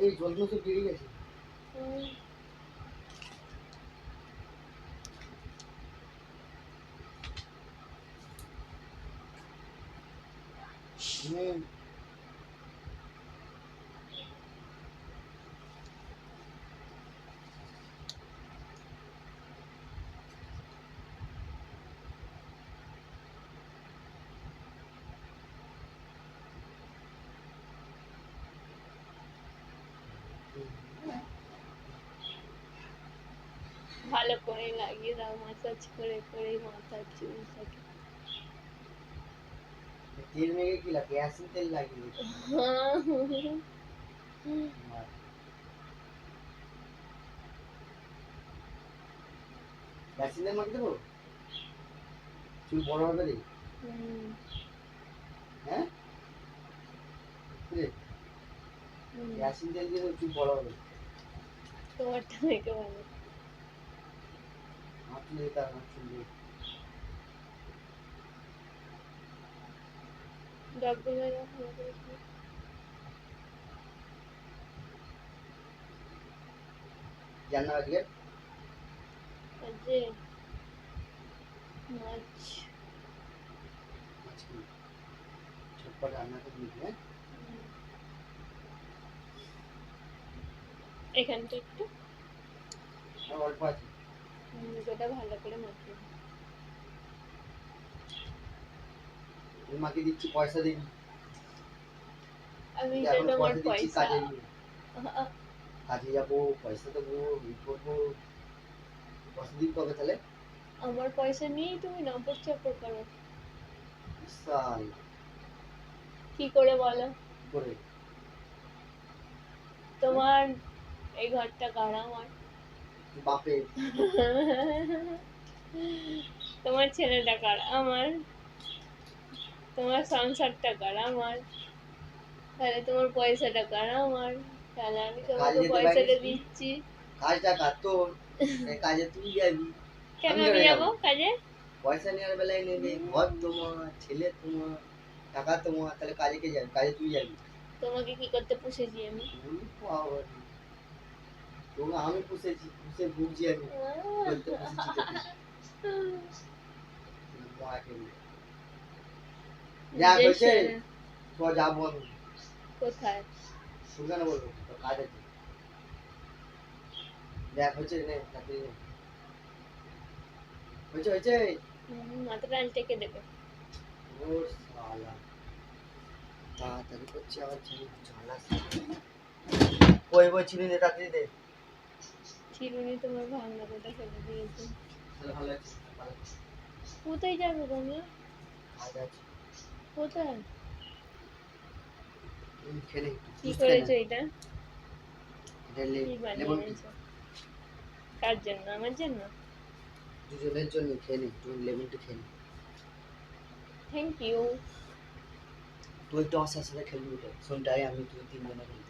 এই জলগুলো তো বেরিয়ে গেছে। ভালো করে লাগিয়ে দাও, মাসাজ করে করে মাথার চুলটাকে। তেল মেখে কি লাগে? অ্যাসিড তেল লাগিয়ে অ্যাসিড তেল মাখিয়ে দেবো, চুল বড় হবে রে। হ্যাঁ অ্যাসিড তেল দিয়ে চুল বড় হবে। তোমারটা মেখে ভালো। আমার চুলে তার আমার চুলে ডগগুলো ভালো করে জানা আজকে আজকে মাছ ঝটপট রান্না করে নিবি। হ্যাঁ এখানটা একটু অল্প আছে, ওটা ভালো করে মাখিয়ে দাও। আমি মাখিয়ে দিচ্ছি, পয়সা দিবি। আমি এখন তোমার পয়সা দিচ্ছি, পয়সা কাজে যাবো, পয়সা দেবো, এই করবো। পয়সা দিবি কবে তাহলে? আমার পয়সা নিয়েই তুমি নপর চপর করো। বিশাল কি করে বলো? করে তোমার এই ঘরটা কার? আমার। বাপে তোমার ছেলেটা কার? আমার। তোমার সংসারটা কার? আমার। তাহলে তোমার পয়সাটা কার? আমার। তাহলে আমি তোমাকে পয়সাটা দিচ্ছি। কাজটা কার তোর? কাজে তুই যাবি, কেন আমি যাবো কাজে? পয়সা নেওয়ার বেলায় নেবে, ঘর তোমার, ছেলে তোমার, টাকা তোমার, তাহলে কাজে কে যাবে? কাজে তুই যাবি। তোমাকে কি করতে পুষেছি আমি? তোকে আমি পুষেছি, পুষে ভুগছি আমি, বলতে পুষেছি তোকে। দেখ হয়েছে, তো যাবো আমি। কোথায়? শুনবে না বলবো, তোর কাজ আছে। দেখ হয়েছে, নে তাড়াতাড়ি নে। হয়েছে হয়েছে। মাথাটা টেকে দেবে। ও শালা, তাড়াতাড়ি করছি আবার চিনি ঝালা। ওই ওই চিনি দে, তাড়াতাড়ি দে। চিরুনি তোমার ভাঙা কোটা ফেলে দিয়েছে। ভালো আছে, ভালো আছে। কোথায় যাবে তোমরা? কাজ আছে। কোথায়? খেলে কি করেছো এটা? এটা কি লেমন বানিয়েছো? কার জন্য? আমার জন্য? দুজনের জন্য খেলি, তুই লেমন টি খেলি। Thank you. তুই তো আমার সাথে খেলবি, ওটা সন্ধ্যায় আমি তুই তিনজনে খেলি।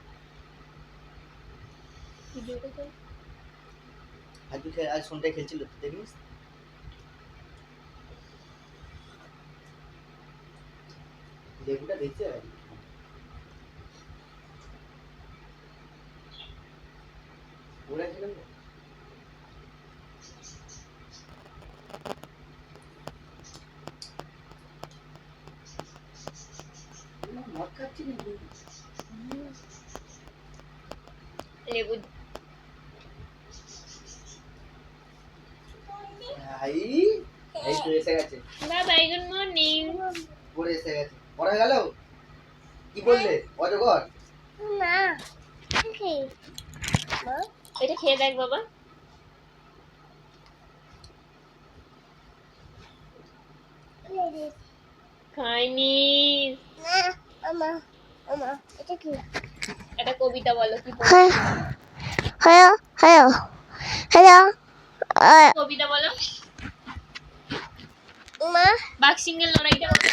ভিডিওটা কর। আর তুই আজ সন্ধ্যায় খেলছিল, তুই দেখিস? লেবুটা দেখছে ওরা খেলেন না। মদ খাচ্ছি না লেবু। ভাই, এই তো এসে গেছে। Bye bye, good morning. পড়ে এসে গেছে, পড়া গেল। কি বললে অজগর? না, খেয়ে এটা খেয়ে দেখ বাবা। খাইনি। এটা কি? এটা কবিতা বলো, কি পড়ছো? হ্যালো হ্যালো হ্যালো কবিতা বলো। মা বাক্সিংয়ের লড়াইটা বলো।